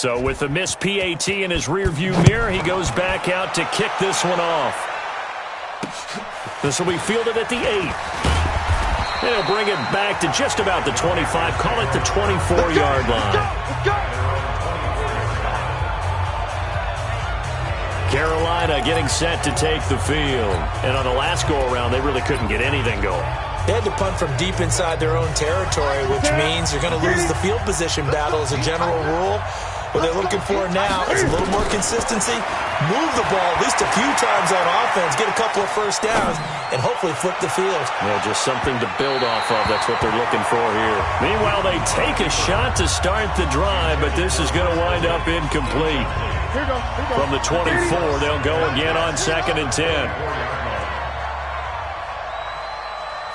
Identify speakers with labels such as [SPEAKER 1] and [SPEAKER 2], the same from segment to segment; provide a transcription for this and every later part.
[SPEAKER 1] So with the missed PAT in his rearview mirror, he goes back out to kick this one off. This will be fielded at the 8. And he'll bring it back to just about the 25. Call it the 24-yard line.
[SPEAKER 2] Let's go.
[SPEAKER 1] Carolina getting set to take the field. And on the last go-around, they really couldn't get anything going.
[SPEAKER 3] They had to punt from deep inside their own territory, which means you're going to lose the field position battle as a general rule. What they're looking for now is a little more consistency, move the ball at least a few times on offense, get a couple of first downs, and hopefully flip the field.
[SPEAKER 1] Yeah, just something to build off of. That's what they're looking for here. Meanwhile, they take a shot to start the drive, but this is going to wind up incomplete. From the 24, they'll go again on 2nd and 10.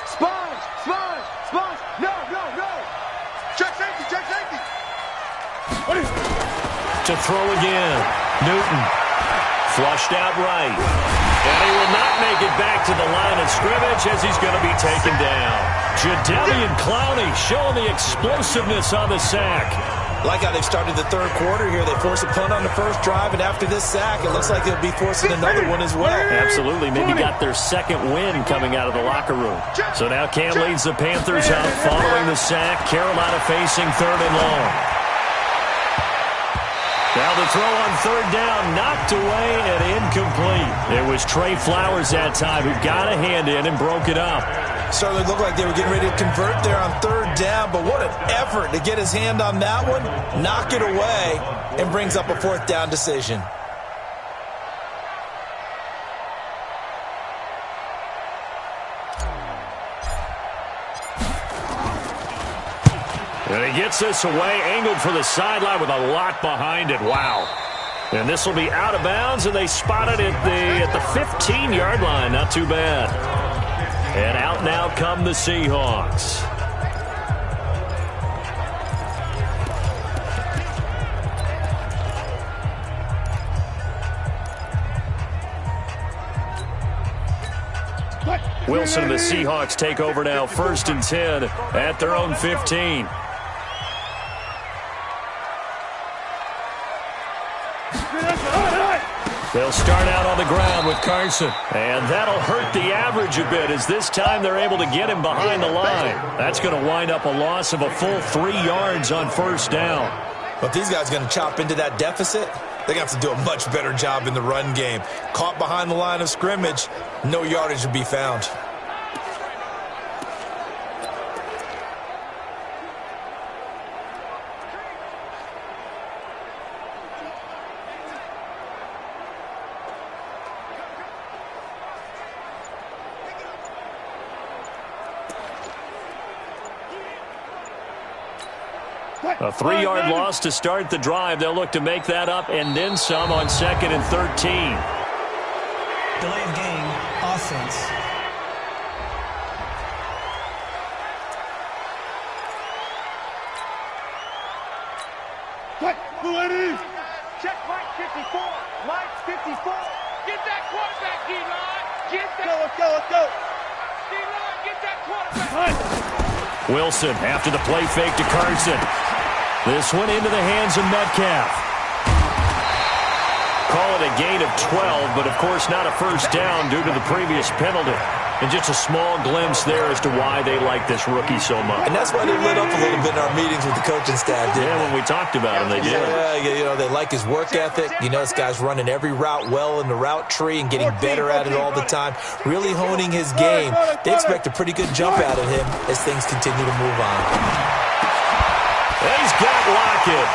[SPEAKER 2] Sponge. No. Check safety.
[SPEAKER 1] To throw again. Newton. Flushed out right. And he will not make it back to the line of scrimmage as he's going to be taken down. Jadeveon Clowney showing the explosiveness on the sack.
[SPEAKER 3] Like how they've started the third quarter here. They force a punt on the first drive, and after this sack, it looks like they'll be forcing another one as well.
[SPEAKER 1] Absolutely. Maybe got their second win coming out of the locker room. So now Cam leads the Panthers out following the sack. Carolina facing 3rd and long. Now the throw on 3rd down, knocked away and incomplete. It was Trey Flowers that time who got a hand in and broke it up.
[SPEAKER 3] Certainly looked like they were getting ready to convert there on 3rd down, but what an effort to get his hand on that one, knock it away, and brings up a 4th down decision.
[SPEAKER 1] And he gets this away, angled for the sideline with a lot behind it. Wow. And this will be out of bounds, and they spot it at the 15-yard line. Not too bad. And out now come the Seahawks. Wilson and the Seahawks take over now, 1st and 10 at their own 15. They'll start out on the ground with Carson. And that'll hurt the average a bit as this time they're able to get him behind the line. That's going to wind up a loss of a full 3 yards on 1st down.
[SPEAKER 3] But these guys are going to chop into that deficit. They're going to have to do a much better job in the run game. Caught behind the line of scrimmage, no yardage to be found.
[SPEAKER 1] A 3-yard loss to start the drive. They'll look to make that up and then some on 2nd and 13.
[SPEAKER 4] Delay of game, offense.
[SPEAKER 2] Check Mike 54. Mike 54. Get that quarterback, D-Line. Get that. Let's go. D-Line, get that quarterback.
[SPEAKER 1] Wilson after the play fake to Carson. This one into the hands of Metcalf. Call it a gain of 12, but of course not a first down due to the previous penalty. And just a small glimpse there as to why they like this rookie so much.
[SPEAKER 3] And that's why they lit up a little bit in our meetings with the coaching staff, didn't
[SPEAKER 1] when we talked about him, they did.
[SPEAKER 3] Yeah, they like his work ethic. This guy's running every route well in the route tree and getting better at it all the time, really honing his game. They expect a pretty good jump out of him as things continue to move on.
[SPEAKER 1] He's got Lockett.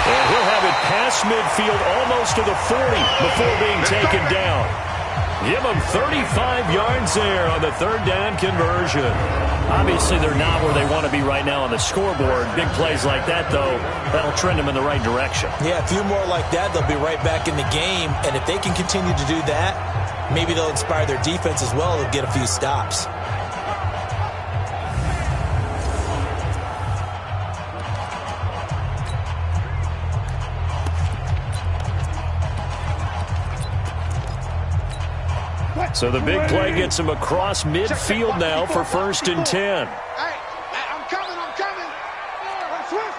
[SPEAKER 1] And he'll have it past midfield almost to the 40 before being taken down. Give them 35 yards there on the 3rd down conversion. Obviously, they're not where they want to be right now on the scoreboard. Big plays like that, though, that'll trend them in the right direction.
[SPEAKER 3] Yeah, a few more like that, they'll be right back in the game. And if they can continue to do that, maybe they'll inspire their defense as well. They'll get a few stops.
[SPEAKER 1] So the big play gets him across midfield now for 1st and 10.
[SPEAKER 2] Hey, I'm coming. Switch.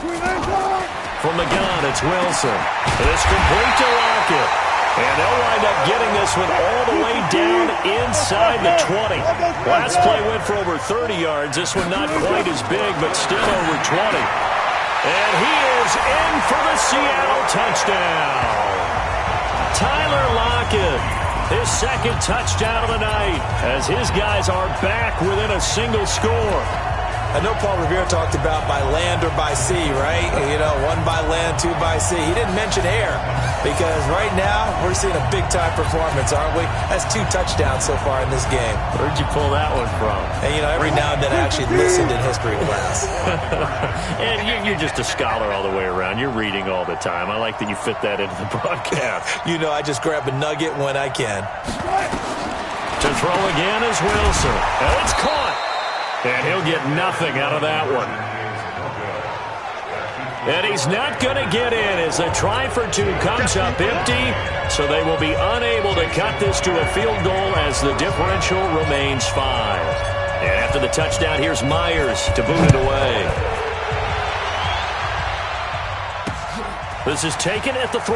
[SPEAKER 1] From the gun, it's Wilson. It's complete to Lockett. And they'll wind up getting this one all the way down inside the 20. Last play went for over 30 yards. This one not quite as big, but still over 20. And he is in for the Seattle touchdown. Tyler Lockett, his second touchdown of the night, as his guys are back within a single score.
[SPEAKER 3] I know Paul Revere talked about by land or by sea, right? You know, one by land, two by sea. He didn't mention air because right now we're seeing a big-time performance, aren't we? That's 2 touchdowns so far in this game.
[SPEAKER 1] Where'd you pull that one from?
[SPEAKER 3] And, you know, every now and then I actually listened in history class.
[SPEAKER 1] And you're just a scholar all the way around. You're reading all the time. I like that you fit that into the broadcast.
[SPEAKER 3] You know, I just grab a nugget when I can.
[SPEAKER 1] To throw again is Wilson. And it's caught. And he'll get nothing out of that one. And he's not going to get in as the try for 2 comes up empty. So they will be unable to cut this to a field goal as the differential remains 5. And after the touchdown, here's Myers to boot it away. This is taken at the 3.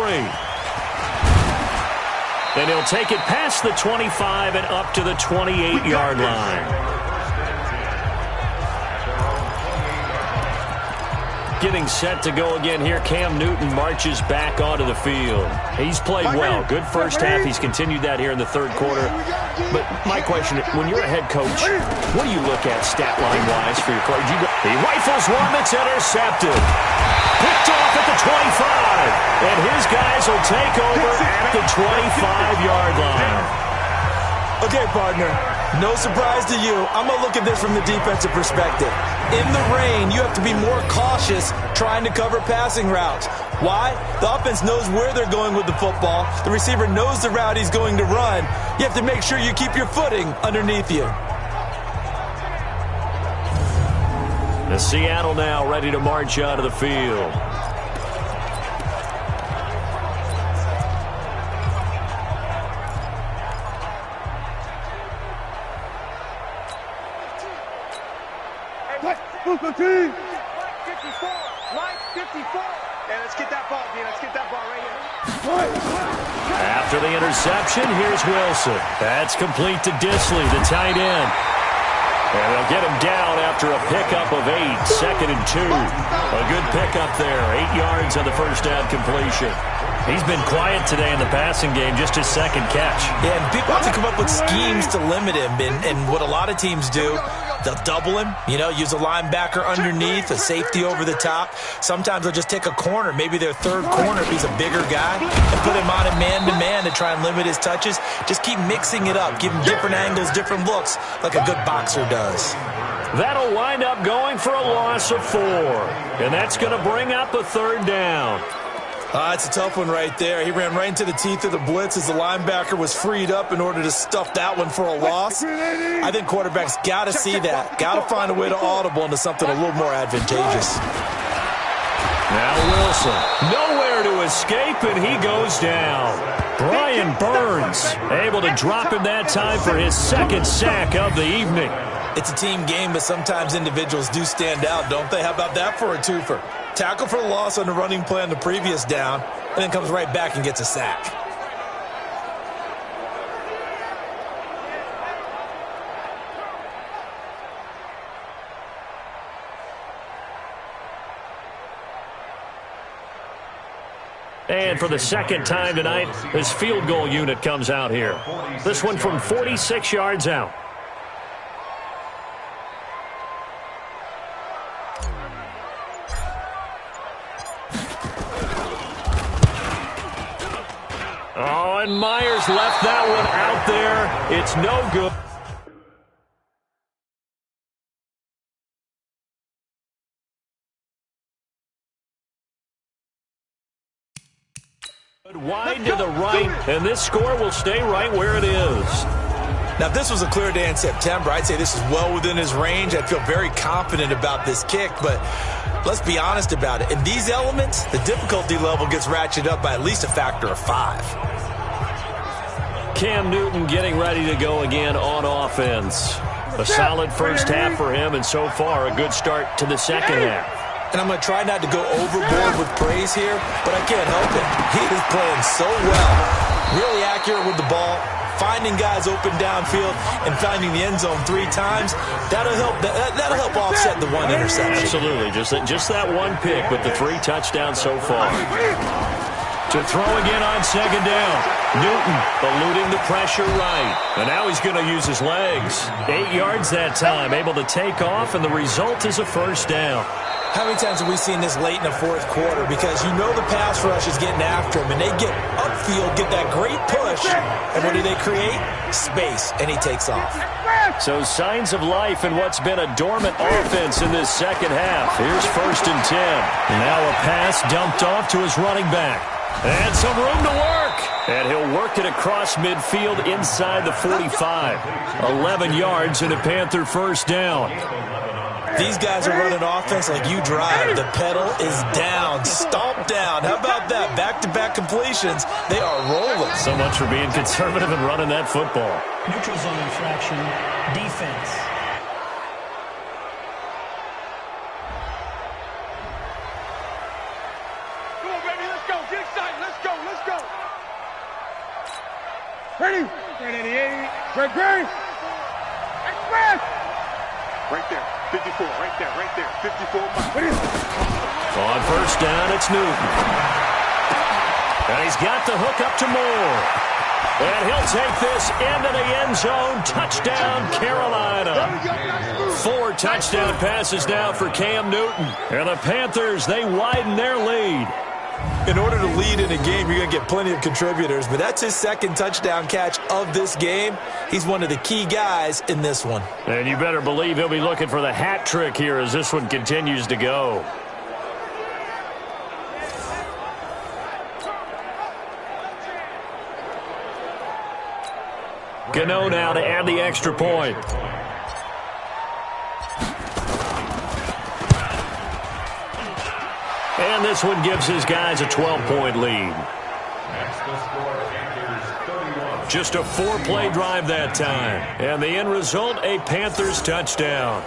[SPEAKER 1] And he'll take it past the 25 and up to the 28-yard line. Getting set to go again here. Cam Newton marches back onto the field. He's played well. Good first half. He's continued that here in the third quarter. But my question, when you're a head coach, what do you look at stat line-wise for your coach? He rifles one that's intercepted. Picked off at the 25. And his guys will take over at the 25-yard line.
[SPEAKER 3] Okay, partner. No surprise to you. I'm going to look at this from the defensive perspective. In the rain, you have to be more cautious trying to cover passing routes. Why? The offense knows where they're going with the football. The receiver knows the route he's going to run. You have to make sure you keep your footing underneath you.
[SPEAKER 1] The Seattle now ready to march out of the field.
[SPEAKER 2] Line 54. Line 54. And let's get that ball, D. Let's get that ball right here.
[SPEAKER 1] After the interception, here's Wilson. That's complete to Disley, the tight end. And they'll get him down after a pickup of 8, 2nd and 2. A good pickup there, 8 yards on the first down completion. He's been quiet today in the passing game, just his second catch.
[SPEAKER 3] Yeah, and people have to come up with schemes to limit him. And what a lot of teams do, they'll double him, you know, use a linebacker underneath, a safety over the top. Sometimes they'll just take a corner, maybe their third corner if he's a bigger guy, and put him on a man-to-man to try and limit his touches. Just keep mixing it up, give him different angles, different looks, like a good boxer does.
[SPEAKER 1] That'll wind up going for a loss of 4. And that's going to bring up a 3rd down.
[SPEAKER 3] It's a tough one right there. He ran right into the teeth of the blitz as the linebacker was freed up in order to stuff that one for a loss. I think quarterbacks got to see that. Got to find a way to audible into something a little more advantageous.
[SPEAKER 1] Now Wilson, nowhere to escape, and he goes down. Brian Burns able to drop him that time for his 2nd sack of the evening.
[SPEAKER 3] It's a team game, but sometimes individuals do stand out, don't they? How about that for a twofer? Tackle for the loss on the running play on the previous down, and then comes right back and gets a sack.
[SPEAKER 1] And for the 2nd time tonight, his field goal unit comes out here. This one from 46 yards out. Oh, and Myers left that one out there. It's no good. Wide to the right, and this score will stay right where it is.
[SPEAKER 3] Now, if this was a clear day in September, I'd say this is well within his range. I'd feel very confident about this kick, but let's be honest about it. In these elements, the difficulty level gets ratcheted up by at least a factor of 5.
[SPEAKER 1] Cam Newton getting ready to go again on offense. A solid first half for him, and so far a good start to the second half.
[SPEAKER 3] And I'm going to try not to go overboard with praise here, but I can't help it. He is playing so well. Really accurate with the ball, finding guys open downfield, and finding the end zone 3 times. That'll help offset the 1 interception.
[SPEAKER 1] Absolutely. Just that 1 pick with the 3 touchdowns so far. To throw again on 2nd down. Newton eluding the pressure right. And now he's going to use his legs. 8 yards that time, able to take off, and the result is a 1st down.
[SPEAKER 3] How many times have we seen this late in the 4th quarter? Because you know the pass rush is getting after him, and they get upfield, get that great push, and what do they create? Space, and he takes off.
[SPEAKER 1] So signs of life in what's been a dormant offense in this 2nd half. Here's 1st and 10. Now a pass dumped off to his running back. And some room to work. And he'll work it across midfield inside the 45. 11 yards and a Panther 1st down.
[SPEAKER 3] These guys are running offense like you drive. The pedal is down, stomped down. How about that? Back-to-back completions. They are rolling.
[SPEAKER 1] So much for being conservative and running that football.
[SPEAKER 4] Neutral zone infraction, defense.
[SPEAKER 2] Come on, baby, let's go. Get excited. Let's go. Let's go. Ready? 388. Great. Express. Right there. 54. Right there. 54.
[SPEAKER 1] On 1st down, it's Newton. And he's got the hook up to Moore. And he'll take this into the end zone. Touchdown, Carolina. 4 touchdown passes now for Cam Newton. And the Panthers, they widen their lead.
[SPEAKER 3] In order to lead in a game, you're going to get plenty of contributors, but that's his 2nd touchdown catch of this game. He's one of the key guys in this one.
[SPEAKER 1] And you better believe he'll be looking for the hat trick here as this one continues to go. Gano now to add the extra point. And this one gives his guys a 12-point lead. Just a 4-play drive that time. And the end result, a Panthers touchdown.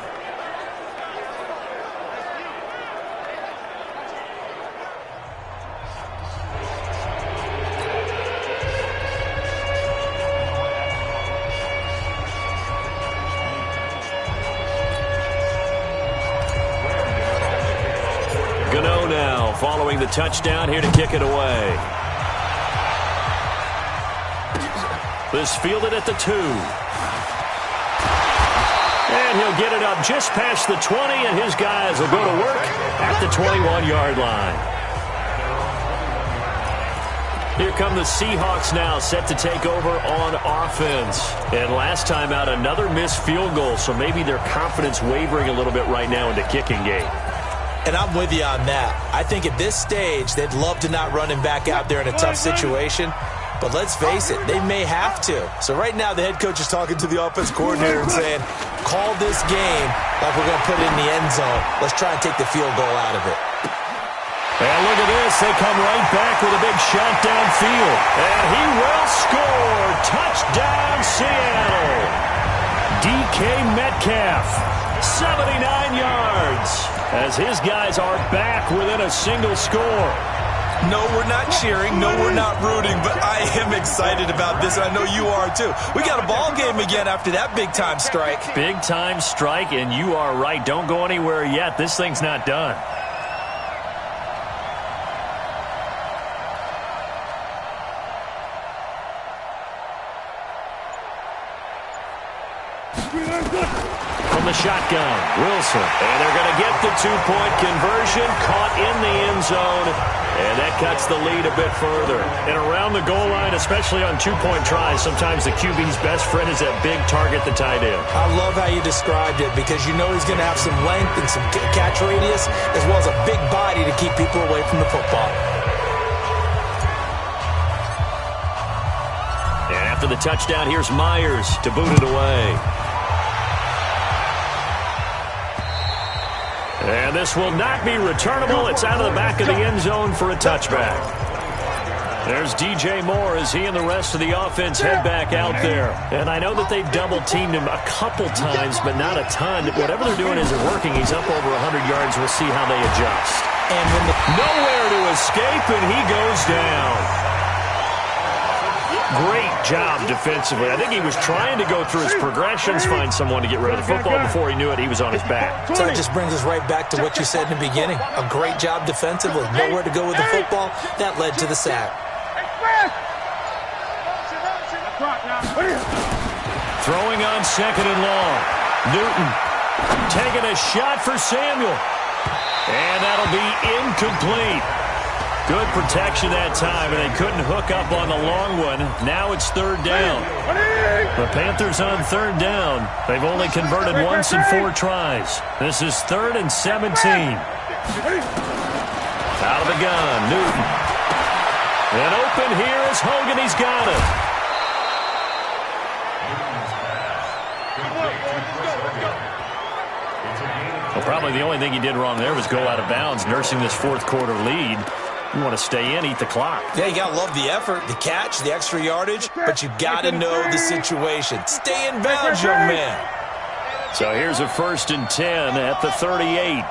[SPEAKER 1] Gano now following the touchdown here to kick it away. This fielded at the 2. And he'll get it up just past the 20, and his guys will go to work at the 21-yard line. Here come the Seahawks now, set to take over on offense. And last time out, another missed field goal, so maybe their confidence wavering a little bit right now in the kicking game.
[SPEAKER 3] And I'm with you on that. I think at this stage, they'd love to not run him back out there in a tough situation. But let's face it, they may have to. So right now, the head coach is talking to the offense coordinator and saying, call this game like we're going to put it in the end zone. Let's try and take the field goal out of it.
[SPEAKER 1] And look at this. They come right back with a big shot downfield. And he will score. Touchdown, Seattle. DK Metcalf, 79 yards, as his guys are back within a single score.
[SPEAKER 3] No, we're not cheering. No, we're not rooting. But I am excited about this, and I know you are too. We got a ball game again after that big-time strike.
[SPEAKER 1] Big-time strike, and you are right. Don't go anywhere yet. This thing's not done. From the shotgun, Wilson. And they're going to get the 2-point conversion, caught in the end zone. And that cuts the lead a bit further. And around the goal line, especially on 2-point tries, sometimes the QB's best friend is that big target, the tight end.
[SPEAKER 3] I love how you described it because you know he's going to have some length and some catch radius as well as a big body to keep people away from the football.
[SPEAKER 1] And after the touchdown, here's Myers to boot it away. And this will not be returnable. It's out of the back of the end zone for a touchback. There's DJ Moore as he and the rest of the offense head back out there. And I know that they've double-teamed him a couple times, but not a ton. Whatever they're doing isn't working. He's up over 100 yards. We'll see how they adjust.
[SPEAKER 3] And when
[SPEAKER 1] nowhere to escape, and he goes down. Great job defensively. I think he was trying to go through his progressions, find someone to get rid of the football. Before he knew it, he was on his back.
[SPEAKER 3] So that just brings us right back to what you said in the beginning. A great job defensively. Nowhere to go with the football. That led to the sack.
[SPEAKER 1] Throwing on 2nd and long. Newton taking a shot for Samuel. And that'll be incomplete. Good protection that time, and they couldn't hook up on the long one. Now it's 3rd down. The Panthers on 3rd down. They've only converted once in 4 tries. This is 3rd and 17. Out of the gun, Newton. And open here is Hogan. He's got it. Well, probably the only thing he did wrong there was go out of bounds, nursing this 4th quarter lead. You want to stay in, eat the clock.
[SPEAKER 3] Yeah, you got to love the effort, the catch, the extra yardage, but you got to know the situation. Stay in bounds, young man.
[SPEAKER 1] So here's a 1st and 10 at the 38.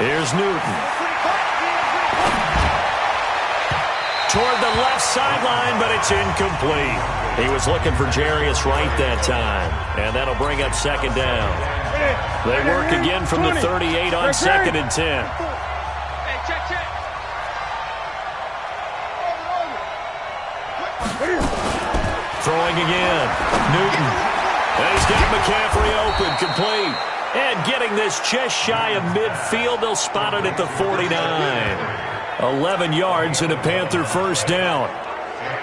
[SPEAKER 1] Here's Newton. Toward the left sideline, but it's incomplete. He was looking for Jarius Wright that time, and that'll bring up 2nd down. They work again from the 38 on 2nd and 10. Throwing again. Newton. And he's got McCaffrey open, complete. And getting this just shy of midfield, they'll spot it at the 49. 11 yards and a Panther 1st down.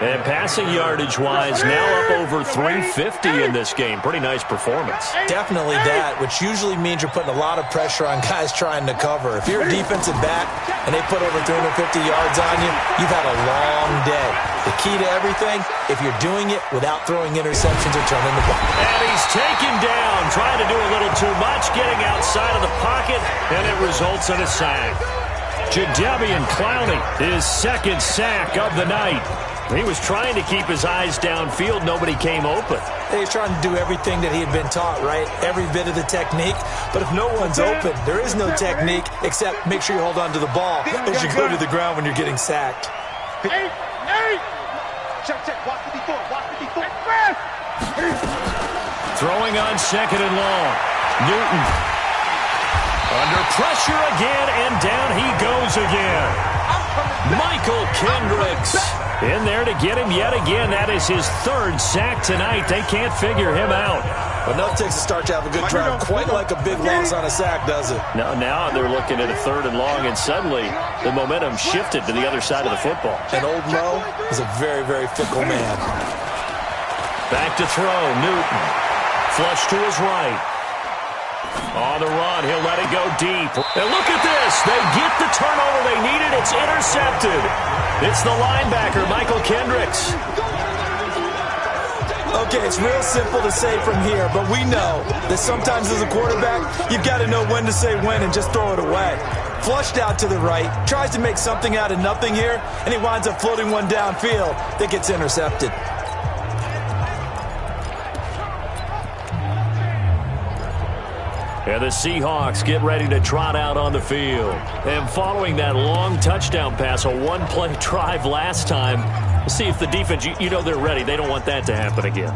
[SPEAKER 1] And passing yardage-wise, now up over 350 in this game. Pretty nice performance.
[SPEAKER 3] Definitely that, which usually means you're putting a lot of pressure on guys trying to cover. If you're a defensive back and they put over 350 yards on you, you've had a long day. The key to everything, if you're doing it without throwing interceptions or turning the ball.
[SPEAKER 1] And he's taken down, trying to do a little too much, getting outside of the pocket, and it results in a sack. Jadeveon Clowney, his 2nd sack of the night. He was trying to keep his eyes downfield. Nobody came open.
[SPEAKER 3] He was trying to do everything that he had been taught, right? Every bit of the technique. But if no one's open, there is no technique except make sure you hold on to the ball as you go to the ground when you're getting sacked.
[SPEAKER 1] Throwing on 2nd and long. Newton. Under pressure again, and down he goes again. Michael Kendricks in there to get him yet again. That is his 3rd sack tonight. They can't figure him out.
[SPEAKER 3] But no takes a start to have a good drive. Quite like a big loss on a sack, does it?
[SPEAKER 1] No, now they're looking at a 3rd and long, and suddenly the momentum shifted to the other side of the football.
[SPEAKER 3] And old Mo is a very, very fickle man.
[SPEAKER 1] Back to throw, Newton. Flush to his right. On the run, he'll let it go deep. And look at this. They get the turnover they needed. It's intercepted. It's the linebacker, Michael Kendricks.
[SPEAKER 3] Okay, it's real simple to say from here, but we know that sometimes as a quarterback, you've got to know when to say when and just throw it away. Flushed out to the right, tries to make something out of nothing here, and he winds up floating one downfield that gets intercepted.
[SPEAKER 1] And the Seahawks get ready to trot out on the field. And following that long touchdown pass, a one-play drive last time, we'll see if the defense, you know they're ready. They don't want that to happen again.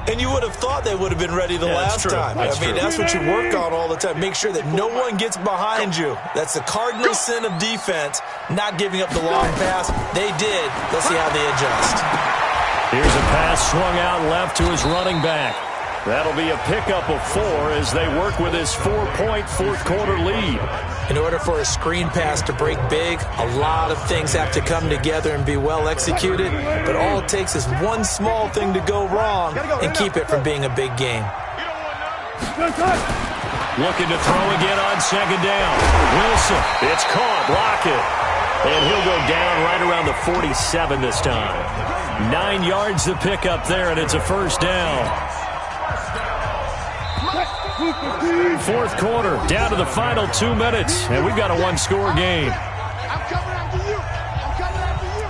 [SPEAKER 3] And you would have thought they would have been ready the last time. I mean, that's what you work on all the time. Make sure that no one gets behind you. That's the cardinal sin of defense, not giving up the long pass. They did. Let's see how they adjust.
[SPEAKER 1] Here's a pass swung out left to his running back. That'll be a pickup of 4 as they work with his 4-point fourth-quarter lead.
[SPEAKER 3] In order for a screen pass to break big, a lot of things have to come together and be well executed. But all it takes is one small thing to go wrong and keep it from being a big game.
[SPEAKER 1] Looking to throw again on 2nd down. Wilson, it's caught, Lockett. And he'll go down right around the 47 this time. 9 yards to pick up there, and it's a 1st down. Fourth quarter, down to the final 2 minutes, and we've got a one-score game.
[SPEAKER 2] I'm coming after you. I'm coming after you.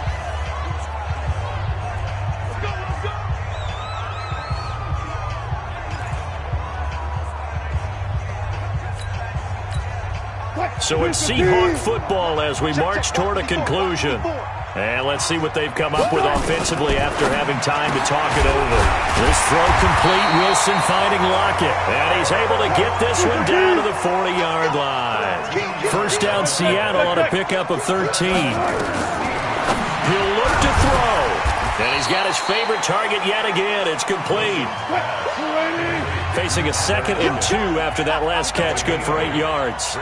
[SPEAKER 2] Let's go.
[SPEAKER 1] So it's Seahawk football as we march toward a conclusion. And let's see what they've come up with offensively after having time to talk it over. This throw complete, Wilson finding Lockett. And he's able to get this one down to the 40-yard line. First down Seattle on a pickup of 13. He'll look to throw. And he's got his favorite target yet again. It's complete. Facing a 2nd and 2 after that last catch, good for 8 yards.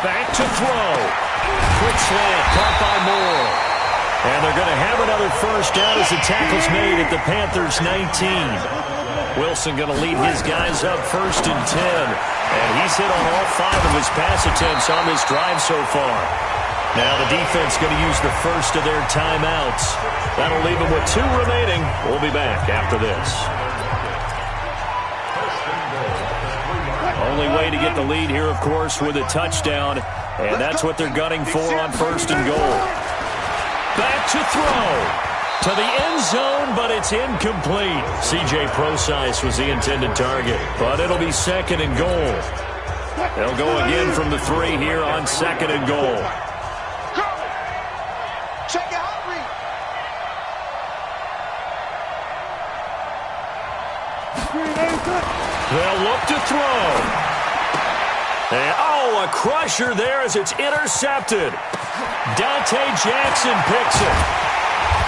[SPEAKER 1] Back to throw. Quick slant, caught by Moore. And they're going to have another first down as the tackle's made at the Panthers' 19. Wilson going to lead his guys up 1st and 10. And he's hit on all 5 of his pass attempts on this drive so far. Now the defense going to use the first of their timeouts. That'll leave them with 2 remaining. We'll be back after this. Only way to get the lead here, of course, with a touchdown. And that's what they're gunning for on 1st and goal. Back to throw. To the end zone, but it's incomplete. C.J. Prosise was the intended target, but it'll be 2nd and goal. They'll go again from the 3 here on 2nd and goal.
[SPEAKER 2] Check it out, Reed.
[SPEAKER 1] They'll look to throw. And, a crusher there as it's intercepted. Dante Jackson picks it.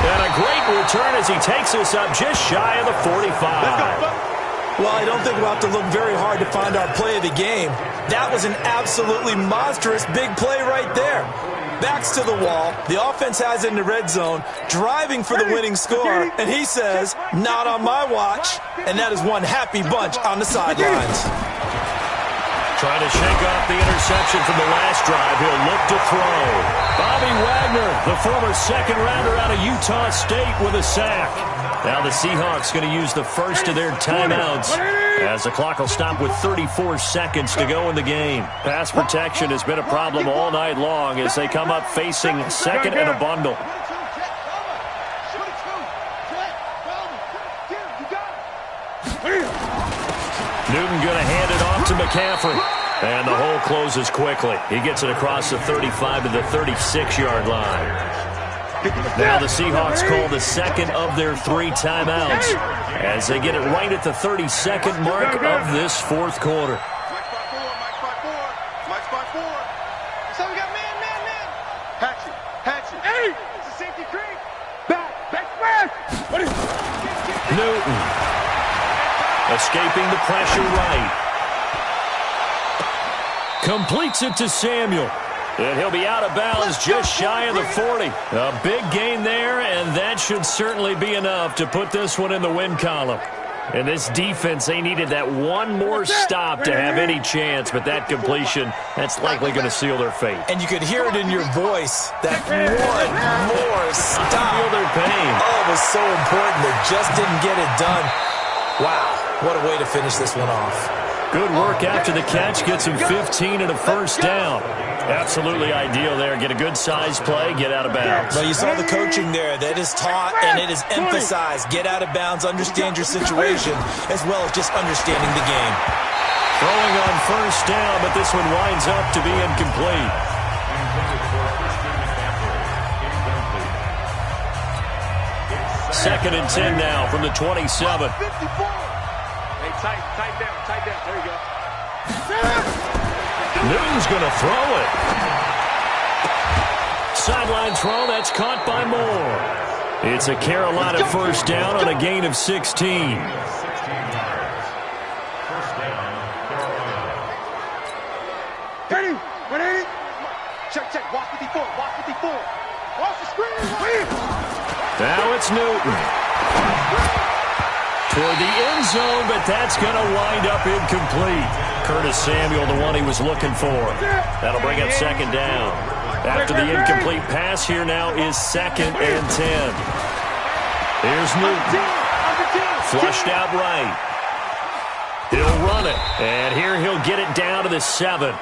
[SPEAKER 1] And a great return as he takes us up just shy of the 45.
[SPEAKER 3] Well, I don't think we'll have to look very hard to find our play of the game. That was an absolutely monstrous big play right there. Backs to the wall. The offense has it in the red zone, driving for the winning score. And he says, not on my watch. And that is one happy bunch on the sidelines.
[SPEAKER 1] Trying to shake off the interception from the last drive. He'll look to throw. Bobby Wagner, the former 2nd rounder out of Utah State, with a sack. Now the Seahawks going to use the first of their timeouts as the clock will stop with 34 seconds to go in the game. Pass protection has been a problem all night long as they come up facing 2nd and a bundle. Newton going to hand it off to McCaffrey. And the hole closes quickly. He gets it across the 35 to the 36-yard line. Now the Seahawks call the 2nd of their 3 timeouts as they get it right at the 32nd mark of this 4th quarter.
[SPEAKER 2] Mike spot 4. So we got man. Hatchet. Hey! It's a safety creep. Back smash!
[SPEAKER 1] Newton. Escaping the pressure right. Completes it to Samuel. And he'll be out of bounds just shy of the 40. A big gain there, and that should certainly be enough to put this one in the win column. And this defense, they needed that one more stop to have any chance, but that completion, that's likely going to seal their fate.
[SPEAKER 3] And you could hear it in your voice, that one more stop.
[SPEAKER 1] Feel their pain.
[SPEAKER 3] Oh, it was so important. They just didn't get it done. Wow, what a way to finish this one off.
[SPEAKER 1] Good work after the catch. Gets him 15 and a first down. Absolutely ideal there. Get a good size play, get out of bounds.
[SPEAKER 3] Well, you saw the coaching there. That is taught and it is emphasized. Get out of bounds, understand your situation, as well as just understanding the game.
[SPEAKER 1] Throwing on first down, but this one winds up to be incomplete. Second and 10 now from the 27.
[SPEAKER 2] Hey, tight down. There you go.
[SPEAKER 1] Newton's going to throw it. Sideline throw, that's caught by Moore. It's a Carolina first down on a gain of 16.
[SPEAKER 2] Check. Walk 54. Off the screen.
[SPEAKER 1] Now it's Newton. Toward the end zone, but that's going to wind up incomplete. Curtis Samuel, the one he was looking for. That'll bring up second down. After the incomplete pass, here now is 2nd and 10. Here's Newton. Flushed out right. He'll run it. And here he'll get it down to the 7.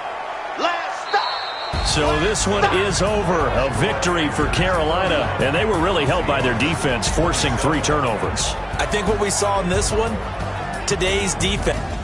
[SPEAKER 1] So this one is over. A victory for Carolina. And they were really helped by their defense, forcing 3 turnovers.
[SPEAKER 3] I think what we saw in this one, today's defense.